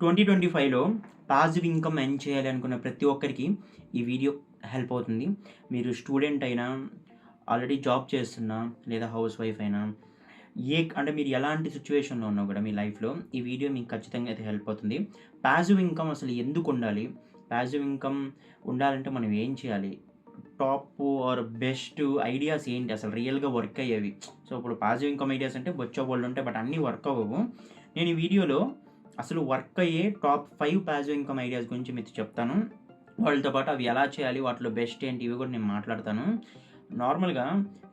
2025లో passive income earn చేయాలి అనుకున్న ప్రతి ఒక్కరికి ఈ వీడియో హెల్ప్ అవుతుంది. మీరు స్టూడెంట్ అయినా, ఆల్రెడీ జాబ్ చేస్తున్నా, లేదా హౌస్ వైఫ్ అయినా, అంటే మీరు ఎలాంటి సిట్యుయేషన్‌లో ఉన్నా కూడా మీ లైఫ్‌లో ఈ వీడియో మీకు ఖచ్చితంగా అయితే హెల్ప్ అవుతుంది. పాసివ్ ఇన్‌కమ్ అసలు ఎందుకుండాలి? పాసివ్ ఇన్‌కమ్ ఉండాలంటే మనం ఏం చేయాలి? టాప్ ఆర్ బెస్ట్ ఐడియాస్ ఏంటి? అసలు రియల్‌గా వర్క్ అయ్యేవి. సో, ఇప్పుడు పాసివ్ ఇన్‌కమ్ ఐడియాస్ అంటే బొచ్చబోలెడుంటాయి. బట్ అన్నీ వర్క్ అవ్వవు. నేను ఈ వీడియోలో అసలు వర్క్ అయ్యే టాప్ 5 పాసివ్ ఇన్‌కమ్ ఐడియాస్ గురించి మీతో చెప్తాను. వాటితో పాటు అవి ఎలా చేయాలి? వాటిలో బెస్ట్ ఏంటి? ఇవి కూడా నేను మాట్లాడతాను. నార్మల్‌గా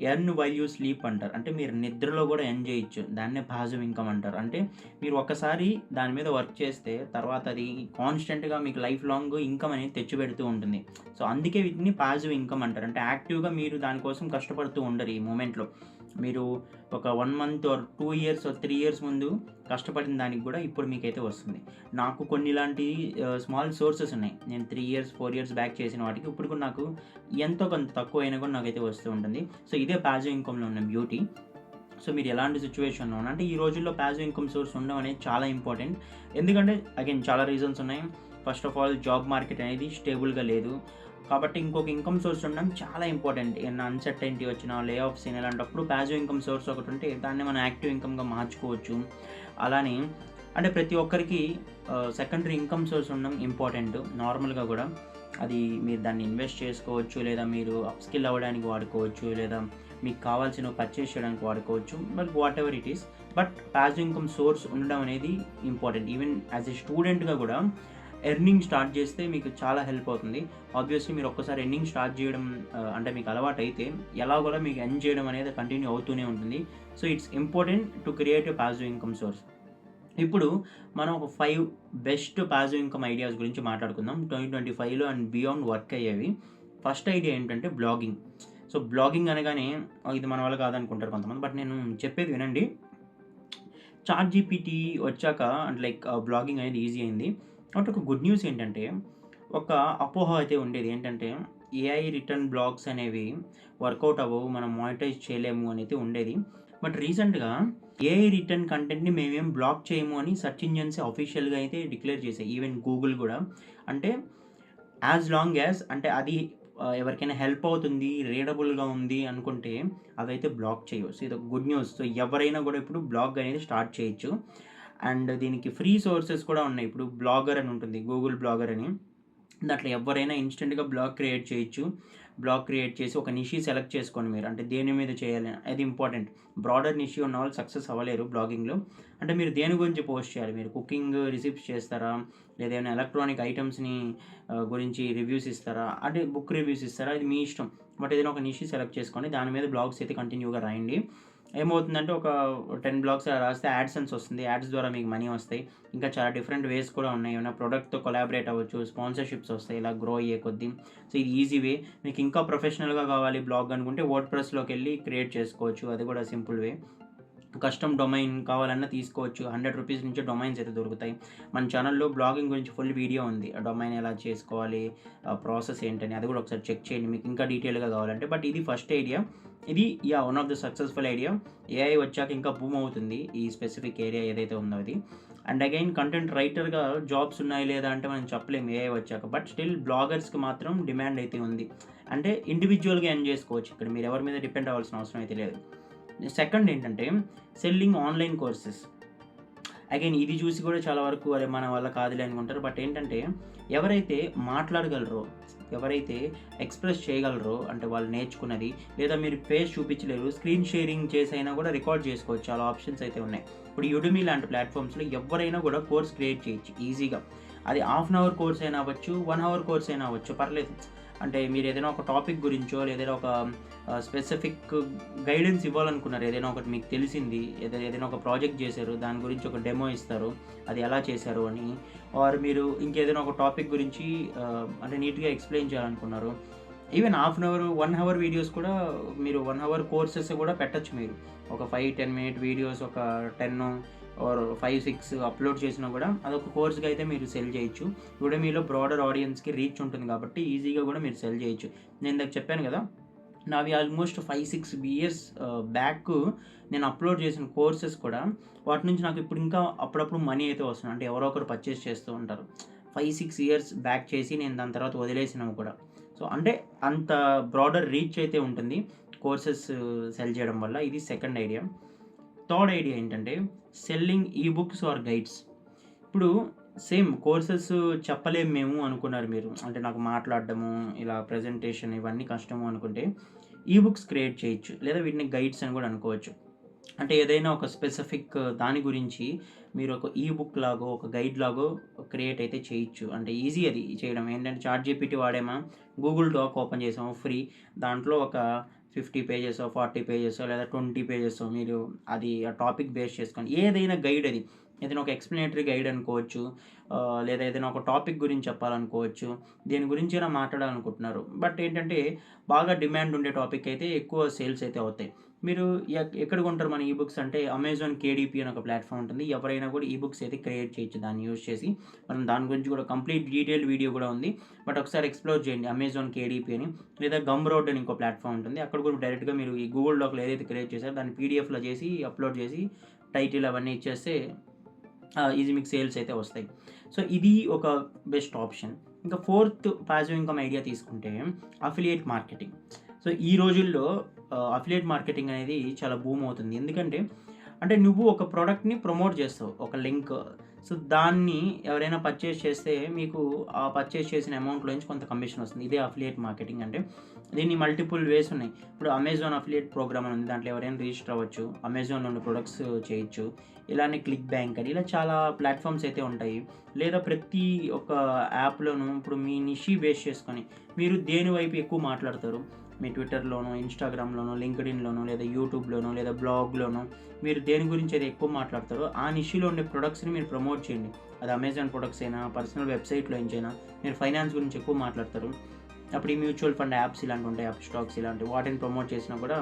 ఎర్న్ వైల్ యూ స్లీప్ అంటారు. అంటే మీరు నిద్రలో కూడా ఎర్న్ చేయొచ్చు. దాన్నే పాసివ్ ఇన్‌కమ్ అంటారు. అంటే మీరు ఒక్కసారి దాని మీద వర్క్ చేస్తే తర్వాత అది కాన్స్టెంట్‌గా మీకు లైఫ్ లాంగ్ ఇన్‌కమ్ అనేది తెచ్చిపెడుతూ ఉంటుంది. సో, అందుకే వీటిని పాసివ్ ఇన్‌కమ్ అంటారు. అంటే యాక్టివ్‌గా మీరు దానికోసం కష్టపడుతూ ఉండరు ఈ మూమెంట్‌లో. మీరు ఒక 1 month or 2 years or 3 years ముందు కష్టపడిన దానికి కూడా ఇప్పుడు మీకైతే వస్తుంది. నాకు కొన్ని ఇలాంటి స్మాల్ సోర్సెస్ ఉన్నాయి. నేను 3 ఇయర్స్, 4 ఇయర్స్ బ్యాక్ చేసిన వాటికి ఇప్పుడు కూడా నాకు ఎంతో కొంత తక్కువైనా కూడా నాకైతే వస్తూ ఉంటుంది. సో, ఇదే పాసివ్ ఇన్‌కమ్‌లో ఉన్న బ్యూటీ. సో, మీరు ఎలాంటి సిట్యుయేషన్‌లో ఉన్నా అంటే ఈ రోజుల్లో పాసివ్ ఇన్‌కమ్ సోర్స్ ఉండడం అనేది చాలా ఇంపార్టెంట్. ఎందుకంటే అగైన్ చాలా రీజన్స్ ఉన్నాయి. First of all job market అనేది స్టేబుల్‌గా లేదు. కాబట్టి ఇంకొక ఇన్‌కమ్ సోర్స్ ఉండడం చాలా ఇంపార్టెంట్. ఏమన్నా అన్‌సర్టెనిటీ వచ్చినా, లే ఆఫ్స్ అయినా ఇలాంటప్పుడు పాసివ్ ఇన్‌కమ్ సోర్స్ ఒకటి ఉంటే దాన్ని మనం యాక్టివ్ ఇన్‌కమ్‌గా మార్చుకోవచ్చు. అలానే అంటే ప్రతి ఒక్కరికి సెకండరీ ఇన్‌కమ్ సోర్స్ ఉండడం ఇంపార్టెంట్. నార్మల్‌గా గూడా అది మీరు దాన్ని ఇన్వెస్ట్ చేసుకోవచ్చు, లేదా మీరు అప్‌స్కిల్ అవ్వడానికి వాడుకోవచ్చు, లేదా మీకు కావాల్సినవి పర్చేస్ చేయడానికి వాడుకోవచ్చు. But whatever it is. But passive income source ఉండడం అనేది ఇంపార్టెంట్. ఈవెన్ యాస్ ఎ స్టూడెంట్‌గా గూడా ఎర్నింగ్ స్టార్ట్ చేస్తే మీకు చాలా హెల్ప్ అవుతుంది. ఆబ్వియస్‌లీ మీరు ఒక్కసారి ఎర్నింగ్ స్టార్ట్ చేయడం అంటే మీకు అలవాటైతే ఎలాగోలా మీకు ఎర్న్ చేయడం అనేది కంటిన్యూ అవుతూనే ఉంటుంది. So, it's important to create a passive income source. ఇప్పుడు మనం ఒక 5 బెస్ట్ పాసివ్ ఇన్‌కమ్ ఐడియాస్ గురించి మాట్లాడుకుందాం. 2025లో అండ్ బియాండ్ వర్క్ అయ్యేవి. ఫస్ట్ ఐడియా ఏంటంటే బ్లాగింగ్. సో, బ్లాగింగ్ అనగానే ఇది మన వల్ల కాదనుకుంటారు కొంతమంది. బట్ నేను చెప్పేది వినండి. చాట్‌జీపీటీ వచ్చాక అంటే లైక్ బ్లాగింగ్ అనేది ఈజీ అయింది. బట్ ఒక గుడ్ న్యూస్ ఏంటంటే, ఒక అపోహ అయితే ఉండేది. ఏంటంటే, ఏఐ రిటర్న్ బ్లాగ్స్ అనేవి వర్కౌట్ అవ్వవు. మనం మానిటైజ్ చేయలేము అనైతే ఉండేది. బట్ రీసెంట్‌గా ఏఐ రిటర్న్ కంటెంట్‌ని మేమేం బ్లాక్ చేయము అని సెర్చ్ ఇంజిన్స్ ఆఫీషియల్‌గా అయితే డిక్లేర్ చేసాయి. ఈవెన్ గూగుల్ గూడా. అంటే యాస్ లాంగ్ యాస్ అంటే అది ఎవరికైనా హెల్ప్ అవుతుంది, రీడబుల్‌గా ఉంది అనుకుంటే అవైతే బ్లాక్ చేయవు. సో, ఇదొక గుడ్ న్యూస్. సో, ఎవరైనా గూడా ఇప్పుడు బ్లాగ్ అనేది స్టార్ట్ చేయొచ్చు. అండ్ దీనికి ఫ్రీ సోర్సెస్ కూడా ఉన్నాయి. ఇప్పుడు బ్లాగర్ అని ఉంటుంది. గూగుల్ బ్లాగర్ అని. దాంట్లో ఎవ్వరైనా ఇన్‌స్టంట్‌గా బ్లాగ్ క్రియేట్ చేయొచ్చు. బ్లాగ్ క్రియేట్ చేసి ఒక నిషి సెలెక్ట్ చేసుకోండి మీరు. అంటే దేని మీద చేయాలి అది ఇంపార్టెంట్. బ్రాడర్ నిషి ఉన్నవాళ్ళు సక్సెస్ అవ్వలేరు బ్లాగింగ్‌లో. అంటే మీరు దేని గురించి పోస్ట్ చేయాలి? మీరు కుకింగ్ రెసిపీస్ చేస్తారా? లేదా ఏమైనా ఎలక్ట్రానిక్ ఐటెమ్స్‌ని గురించి రివ్యూస్ ఇస్తారా? అంటే బుక్ రివ్యూస్ ఇస్తారా? అది మీ ఇష్టం. బట్ ఏదైనా ఒక నిషి సెలెక్ట్ చేసుకోండి. దాని మీద బ్లాగ్స్ అయితే కంటిన్యూగా రాయండి. ఏమవుతుందంటే ఒక 10 బ్లాగ్స్ అలా రాస్తే యాడ్సెన్స్ వస్తుంది. యాడ్స్ ద్వారా మీకు మనీ వస్తాయి. ఇంకా చాలా డిఫరెంట్ వేస్ కూడా ఉన్నాయి. ఏమైనా ప్రొడక్ట్‌తో కొలాబరేట్ అవ్వచ్చు. స్పాన్సర్‌షిప్స్ వస్తాయి ఇలా గ్రో అయ్యే కొద్దీ. సో, ఇది ఈజీ వే. మీకు ఇంకా ప్రొఫెషనల్‌గా కావాలి బ్లాగ్ అనుకుంటే వర్డ్‌ప్రెస్‌లోకెళ్ళి క్రియేట్ చేసుకోవచ్చు. అది కూడా సింపుల్ వే. కస్టమ్ డొమైన్ కావాలన్నా తీసుకోవచ్చు. రూ. 100 నుంచి డొమైన్స్ అయితే దొరుకుతాయి. మన ఛానెల్‌లో బ్లాగింగ్ గురించి ఫుల్ వీడియో ఉంది. ఆ డొమైన్ ఎలా చేసుకోవాలి, ప్రాసెస్ ఏంటని అది కూడా ఒకసారి చెక్ చేయండి. మీకు ఇంకా డీటెయిల్‌గా కావాలంటే. బట్ ఇది ఫస్ట్ ఐడియా. ఇది one of the successful idea. AI వచ్చాక ఇంకా బూమ్ అవుతుంది. ఈ స్పెసిఫిక్ ఏరియా ఏదైతే ఉందో అది. అండ్ అగైన్ కంటెంట్ రైటర్‌గా జాబ్స్ ఉన్నాయి లేదా అంటే మనం చెప్పలేము ఏఐ వచ్చాక. బట్ స్టిల్ బ్లాగర్స్‌కి మాత్రం డిమాండ్ అయితే ఉంది. అంటే ఇండివిడ్యువల్‌గా ఎర్న్ చేసుకోవచ్చు. ఇక్కడ మీరు ఎవరి మీద డిపెండ్ అవ్వాల్సిన అవసరం అయితే లేదు. సెకండ్ ఏంటంటే సెల్లింగ్ ఆన్‌లైన్ కోర్సెస్. అగైన్ ఇది చూసి కూడా చాలా వరకు అరే మన వల్ల కాదులే అనుకుంటారు. బట్ ఏంటంటే ఎవరైతే మాట్లాడగలరో, ఎవరైతే ఎక్స్‌ప్రెస్ చేయగలరో అంటే వాళ్ళు నేర్చుకున్నది లేదా మీరు ఫేస్ చూపించలేరు. స్క్రీన్ షేరింగ్ చేసైనా కూడా రికార్డ్ చేసుకోవచ్చు. చాలా ఆప్షన్స్ అయితే ఉన్నాయి. ఇప్పుడు యుడమీ లాంటి ప్లాట్‌ఫామ్స్‌లో ఎవ్వరైనా కూడా కోర్స్ క్రియేట్ చేయొచ్చు ఈజీగా. అది హాఫ్ అన్ అవర్ కోర్స్ అయినా అవ్వచ్చు, 1 అవర్ కోర్స్ అయినా అవ్వచ్చు పర్లేదు. అంటే మీరు ఏదైనా ఒక టాపిక్ గురించో ఏదైనా ఒక స్పెసిఫిక్ గైడెన్స్ ఇవ్వాలనుకున్నారు. ఏదైనా ఒకటి మీకు తెలిసింది. ఏదైనా ఒక ప్రాజెక్ట్ చేశారు. దాని గురించి ఒక డెమో ఇస్తారు. అది ఎలా చేశారు అని. ఆర్ మీరు ఇంకేదైనా ఒక టాపిక్ గురించి అంటే నీట్‌గా ఎక్స్‌ప్లెయిన్ చేయాలనుకున్నారు. Even half an hour, 1 hour videos కూడా మీరు 1 అవర్ కోర్సెస్ కూడా పెట్టొచ్చు మీరు. ఒక 5, 10 మినిట్ వీడియోస్ ఒక 10 ఆర్ 5, 6 అప్‌లోడ్ చేసినా కూడా అదొక కోర్స్‌గా అయితే మీరు సెల్ చేయొచ్చు. యుడమీలో బ్రాడర్ ఆడియన్స్‌కి రీచ్ ఉంటుంది కాబట్టి ఈజీగా కూడా మీరు సెల్ చేయొచ్చు. నేను ఇందాక చెప్పాను కదా! నావి ఆల్మోస్ట్ 5, 6 ఇయర్స్ బ్యాక్ నేను అప్లోడ్ చేసిన కోర్సెస్ కూడా వాటి నుంచి నాకు ఇప్పుడు ఇంకా అప్పుడప్పుడు మనీ అయితే వస్తుంది. అంటే ఎవరో ఒకరు పర్చేస్ చేస్తూ ఉంటారు. 5, 6 ఇయర్స్ బ్యాక్ చేసి నేను దాని తర్వాత వదిలేసినవి కూడా. సో, అంటే అంత బ్రాడర్ రీచ్ అయితే ఉంటుంది కోర్సెస్ సెల్ చేయడం వల్ల. ఇది సెకండ్ ఐడియా. థర్డ్ ఐడియా ఏంటంటే సెల్లింగ్ ఈ బుక్స్ ఆర్ గైడ్స్. ఇప్పుడు సేమ్ కోర్సెస్ చెప్పలేము మేము అనుకున్నారు మీరు. అంటే నాకు మాట్లాడడము, ఇలా ప్రెజెంటేషన్ ఇవన్నీ కష్టము అనుకుంటే ఈ బుక్స్ క్రియేట్ చేయొచ్చు. లేదా వీటిని గైడ్స్ అని కూడా అనుకోవచ్చు. అంటే ఏదైనా ఒక స్పెసిఫిక్ దాని గురించి మీరు ఒక ఈ బుక్ లాగో, ఒక గైడ్ లాగో క్రియేట్ అయితే చేయొచ్చు. అంటే ఈజీ అది చేయడం. ఏంటంటే చాట్‌జీపీటీ వాడామా, గూగుల్ డాక్ ఓపెన్ చేసామా ఫ్రీ. దాంట్లో ఒక 50 పేజెసో, 40 పేజెసో లేదా 20 పేజెసో మీరు అది ఆ టాపిక్ బేస్ చేసుకొని ఏదైనా గైడ్ అది. ఏదైనా ఒక ఎక్స్‌ప్లనేటరీ గైడ్ అనుకోవచ్చు. లేదా ఏదైనా ఒక టాపిక్ గురించి చెప్పాలనుకోవచ్చు. దేని గురించైనా మాట్లాడాలనుకుంటున్నారు. బట్ ఏంటంటే బాగా డిమాండ్ ఉండే టాపిక్ అయితే ఎక్కువ సేల్స్ అయితే అవుతాయి. మీరు ఎక్కడ కొంటారు మన ఈ బుక్స్ అంటే అమెజాన్ కేడీపీ అని ఒక ప్లాట్‌ఫామ్ ఉంటుంది. ఎవరైనా కూడా ఈ బుక్స్ అయితే క్రియేట్ చేయొచ్చు దాన్ని యూజ్ చేసి. మనం దాని గురించి కూడా కంప్లీట్ డీటెయిల్డ్ వీడియో కూడా ఉంది. బట్ ఒకసారి ఎక్స్‌ప్లోర్ చేయండి అమెజాన్ కేడీపీ అని. లేదా గమ్‌రోడ్ అని ఇంకో ప్లాట్‌ఫామ్ ఉంటుంది. అక్కడ కూడా డైరెక్ట్‌గా మీరు ఈ గూగుల్ డాక్‌లో ఏదైతే క్రియేట్ చేశారో దాన్ని పీడీఎఫ్‌లో చేసి అప్‌లోడ్ చేసి టైటిల్ అవన్నీ ఇచ్చేస్తే ఈజీ మీకు సేల్స్ అయితే వస్తాయి. సో, ఇది ఒక బెస్ట్ ఆప్షన్. ఇంకా ఫోర్త్ పాసివ్ ఇన్‌కమ్ ఐడియా తీసుకుంటే అఫిలియేట్ మార్కెటింగ్. సో, ఈ రోజుల్లో అఫిలియేట్ మార్కెటింగ్ అనేది చాలా బూమ్ అవుతుంది. ఎందుకంటే, అంటే నువ్వు ఒక ప్రొడక్ట్‌ని ప్రమోట్ చేస్తావు. ఒక లింక్. సో, దాన్ని ఎవరైనా పర్చేస్ చేస్తే మీకు ఆ పర్చేస్ చేసిన అమౌంట్‌లో నుంచి కొంత కమిషన్ వస్తుంది. ఇదే అఫిలియేట్ మార్కెటింగ్ అంటే. దీన్ని మల్టిపుల్ వేస్ ఉన్నాయి. ఇప్పుడు అమెజాన్ అఫిలియేట్ ప్రోగ్రామ్ అని ఉంది. దాంట్లో ఎవరైనా రిజిస్టర్ అవ్వచ్చు. అమెజాన్ నుండి ప్రొడక్ట్స్ చేయొచ్చు. ఇలానే క్లిక్ బ్యాంక్ అని ఇలా చాలా ప్లాట్‌ఫామ్స్ అయితే ఉంటాయి. లేదా ప్రతి ఒక్క యాప్‌లోనూ ఇప్పుడు మీ నిషి బేస్ చేసుకొని మీరు దేని వైపు ఎక్కువ మాట్లాడతారు. మీ ట్విట్టర్‌లోనో, ఇన్‌స్టాగ్రామ్‌లోనో, లింక్డ్ఇన్‌లోనో లేదా యూట్యూబ్‌లోనో లేదా బ్లాగ్‌లోనో మీరు దేని గురించి అయితే ఎక్కువ మాట్లాడతారో ఆ నిషిలో ఉండే ప్రొడక్ట్స్‌ని మీరు ప్రమోట్ చేయండి. అది అమెజాన్ ప్రొడక్ట్స్ అయినా, పర్సనల్ వెబ్‌సైట్‌లో నుంచైనా మీరు ఫైనాన్స్ గురించి ఎక్కువ మాట్లాడతారు. అప్పుడు ఈ మ్యూచువల్ ఫండ్ యాప్స్ ఇలాంటివి ఉంటాయి. అప్ స్టాక్స్ ఇలాంటివి వాటిని ప్రమోట్ చేసినా కూడా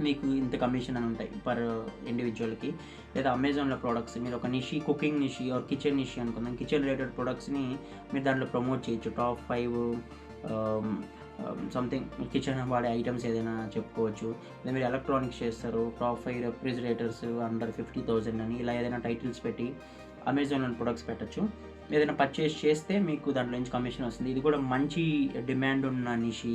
మీకు ఇంత కమిషన్ అని ఉంటాయి పర్ ఇండివిడ్యువల్‌కి. లేదా అమెజాన్‌లో ప్రొడక్ట్స్ మీరు ఒక niche cooking niche or kitchen niche అనుకుందాం. కిచెన్ రిలేటెడ్ ప్రొడక్ట్స్‌ని మీరు దాంట్లో ప్రమోట్ చేయొచ్చు. టాప్ 5 ఆహ్, సంథింగ్ కిచెన్ వాడే ఐటెమ్స్ ఏదైనా చెప్పుకోవచ్చు. లేదా మీరు ఎలక్ట్రానిక్స్ చేస్తారు. టాప్ 5 రెఫ్రిజిరేటర్స్ అండర్ 50,000 అని ఇలా ఏదైనా టైటిల్స్ పెట్టి అమెజాన్‌లోని ప్రొడక్ట్స్ పెట్టొచ్చు. ఏదైనా పర్చేస్ చేస్తే మీకు దాంట్లో నుంచి కమిషన్ వస్తుంది. ఇది కూడా మంచి డిమాండ్ ఉన్న నిషి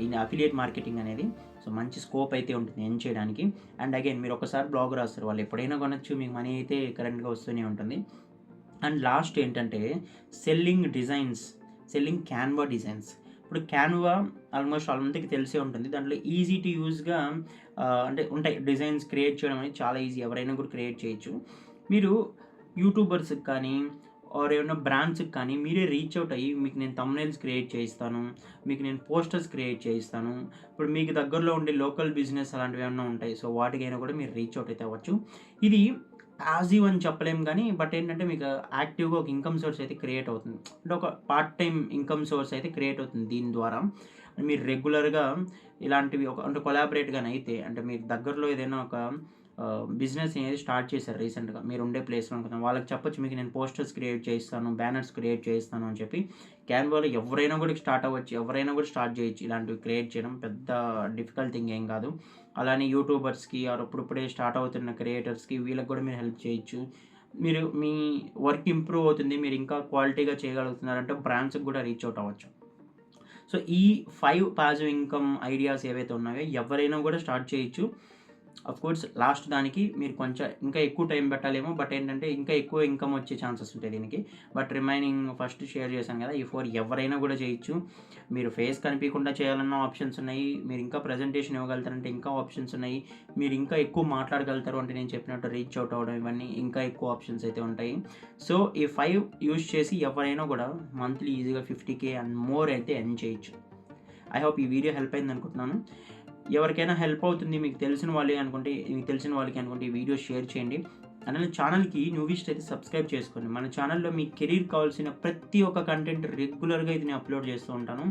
ఈ అఫిలియేట్ మార్కెటింగ్ అనేది. సో, మంచి స్కోప్ అయితే ఉంటుంది ఎర్న్ చేయడానికి. అండ్ అగైన్ మీరు ఒకసారి బ్లాగ్ రాస్తారు. వాళ్ళు ఎప్పుడైనా కొనొచ్చు. మీకు మనీ అయితే కరెంట్‌గా వస్తూనే ఉంటుంది. అండ్ లాస్ట్ ఏంటంటే selling designs, selling Canva designs. ఇప్పుడు క్యాన్వా ఆల్మోస్ట్ అందరికి తెలిసే ఉంటుంది. దాంట్లో ఈజీ టు యూజ్‌గా అంటే ఉంటాయి. డిజైన్స్ క్రియేట్ చేయడం అనేది చాలా ఈజీ. ఎవరైనా కూడా క్రియేట్ చేయొచ్చు. మీరు యూట్యూబర్స్‌కి కానీ ఆర్ ఏమన్నా బ్రాండ్స్‌కి కానీ మీరే రీచ్ అవుట్ అయ్యి మీకు నేను థంబ్‌నెయిల్స్ క్రియేట్ చేయిస్తాను. మీకు నేను పోస్టర్స్ క్రియేట్ చేయిస్తాను. ఇప్పుడు మీకు దగ్గరలో ఉండే లోకల్ బిజినెస్ అలాంటివి ఏమన్నా ఉంటాయి. సో, వాటికైనా కూడా మీరు రీచ్ అవుట్ అయితే అవ్వచ్చు. ఇది పాసివ్ అని చెప్పలేము గానీ, బట్ ఏంటంటే మీకు యాక్టివ్‌గా ఒక ఇన్‌కమ్ సోర్స్ అయితే క్రియేట్ అవుతుంది. అంటే ఒక పార్ట్ టైమ్ ఇన్‌కమ్ సోర్స్ అయితే క్రియేట్ అవుతుంది దీని ద్వారా. మీరు రెగ్యులర్‌గా ఇలాంటివి ఒక అంటే కొలాబరేట్‌గానైతే అంటే మీకు దగ్గరలో ఏదైనా ఒక బిజినెస్ అనేది స్టార్ట్ చేశారు రీసెంట్‌గా. మీరుండే ప్లేస్‌లో అనుకుందాం. వాళ్ళకి చెప్పొచ్చు మీకు నేను పోస్టర్స్ క్రియేట్ చేయిస్తాను, బ్యానర్స్ క్రియేట్ చేయిస్తాను అని చెప్పి. క్యాన్వాలో ఎవరైనా కూడా స్టార్ట్ అవ్వచ్చు. ఎవరైనా కూడా స్టార్ట్ చేయొచ్చు. ఇలాంటివి క్రియేట్ చేయడం పెద్ద డిఫికల్ట్ థింగ్ ఏం కాదు. అలానే యూట్యూబర్స్‌కి ఆర్ ఇప్పుడిప్పుడే స్టార్ట్ అవుతున్న క్రియేటర్స్‌కి వీళ్ళకి కూడా మీరు హెల్ప్ చేయొచ్చు. మీరు మీ వర్క్ ఇంప్రూవ్ అవుతుంది. మీరు ఇంకా క్వాలిటీగా చేయగలుగుతున్నారంటే బ్రాండ్స్‌కి కూడా రీచ్ అవుట్ అవ్వచ్చు. సో, ఈ 5 పాసివ్ ఇన్‌కమ్ ఐడియాస్ ఏవైతే ఉన్నాయో ఎవరైనా కూడా స్టార్ట్ చేయొచ్చు. ఆఫ్‌కోర్స్ లాస్ట్ దానికి మీరు కొంచెం ఇంకా ఎక్కువ టైం పెట్టాలేమో. బట్ ఏంటంటే ఇంకా ఎక్కువ ఇన్‌కమ్ వచ్చే ఛాన్సెస్ ఉంటాయి దీనికి. బట్ రిమైనింగ్ ఫస్ట్ షేర్ చేశాను కదా! ఈ 4 ఎవరైనా కూడా చేయొచ్చు. మీరు ఫేస్ కనిపియకుండా చేయాలన్న ఆప్షన్స్ ఉన్నాయి. మీరు ఇంకా ప్రెజెంటేషన్ ఇవ్వగలుగుతారంటే ఇంకా ఆప్షన్స్ ఉన్నాయి. మీరు ఇంకా ఎక్కువ మాట్లాడగలుగుతారు అంటే నేను చెప్పినట్టు రీచ్ అవుట్ అవ్వడం ఇవన్నీ ఇంకా ఎక్కువ ఆప్షన్స్ అయితే ఉంటాయి. సో, ఈ 5 యూజ్ చేసి ఎవరైనా కూడా మంత్లీ ఈజీగా 50,000 అండ్ మోర్ అయితే ఎర్న్ చేయొచ్చు. ఐ హోప్ ఈ వీడియో హెల్ప్ అయిందనుకుంటున్నాను. ఎవరికైనా హెల్ప్ అవుతుంది మీకు తెలిసిన వాళ్ళకి అనుకుంటే ఈ వీడియో షేర్ చేయండి. అలానే ఛానల్‌కి న్యూవిస్ట్ అయితే సబ్స్క్రైబ్ చేసుకోండి. మన ఛానల్‌లో మీ కెరీర్‌కి కావాల్సిన ప్రతి ఒక్క కంటెంట్ రెగ్యులర్‌గా అయితే నేను అప్‌లోడ్ చేస్తూ ఉంటాను.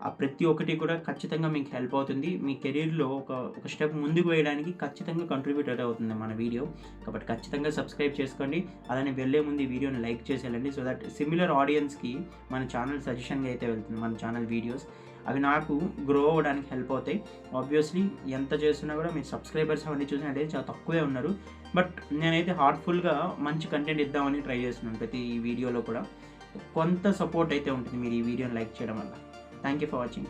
ఆ ప్రతి ఒక్కటి కూడా ఖచ్చితంగా మీకు హెల్ప్ అవుతుంది. మీ కెరీర్‌లో ఒక స్టెప్ ముందుకు వేయడానికి ఖచ్చితంగా కంట్రిబ్యూట్ అవుతుంది మన వీడియో. కాబట్టి ఖచ్చితంగా సబ్స్క్రైబ్ చేసుకోండి. అలానే వెళ్ళే ముందు ఈ వీడియోని లైక్ చేసేయాలండి. సో దట్ సిమిలర్ ఆడియన్స్‌కి మన ఛానల్ సజెషన్‌గా అయితే వెళ్తుంది మన ఛానల్ వీడియోస్. అవి నాకు గ్రో అవ్వడానికి హెల్ప్ అవుతాయి. ఆబ్వియస్‌లీ ఎంత చేస్తున్నా కూడా మీరు సబ్స్క్రైబర్స్ అవన్నీ చూసినట్టయితే చాలా తక్కువే ఉన్నారు. బట్ నేనైతే హార్ట్‌ఫుల్‌గా మంచి కంటెంట్ ఇద్దామని ట్రై చేస్తున్నాను ప్రతి వీడియోలో కూడా. కొంత సపోర్ట్ అయితే ఉంటుంది మీరు ఈ వీడియోని లైక్ చేయడం వల్ల. Thank you for watching.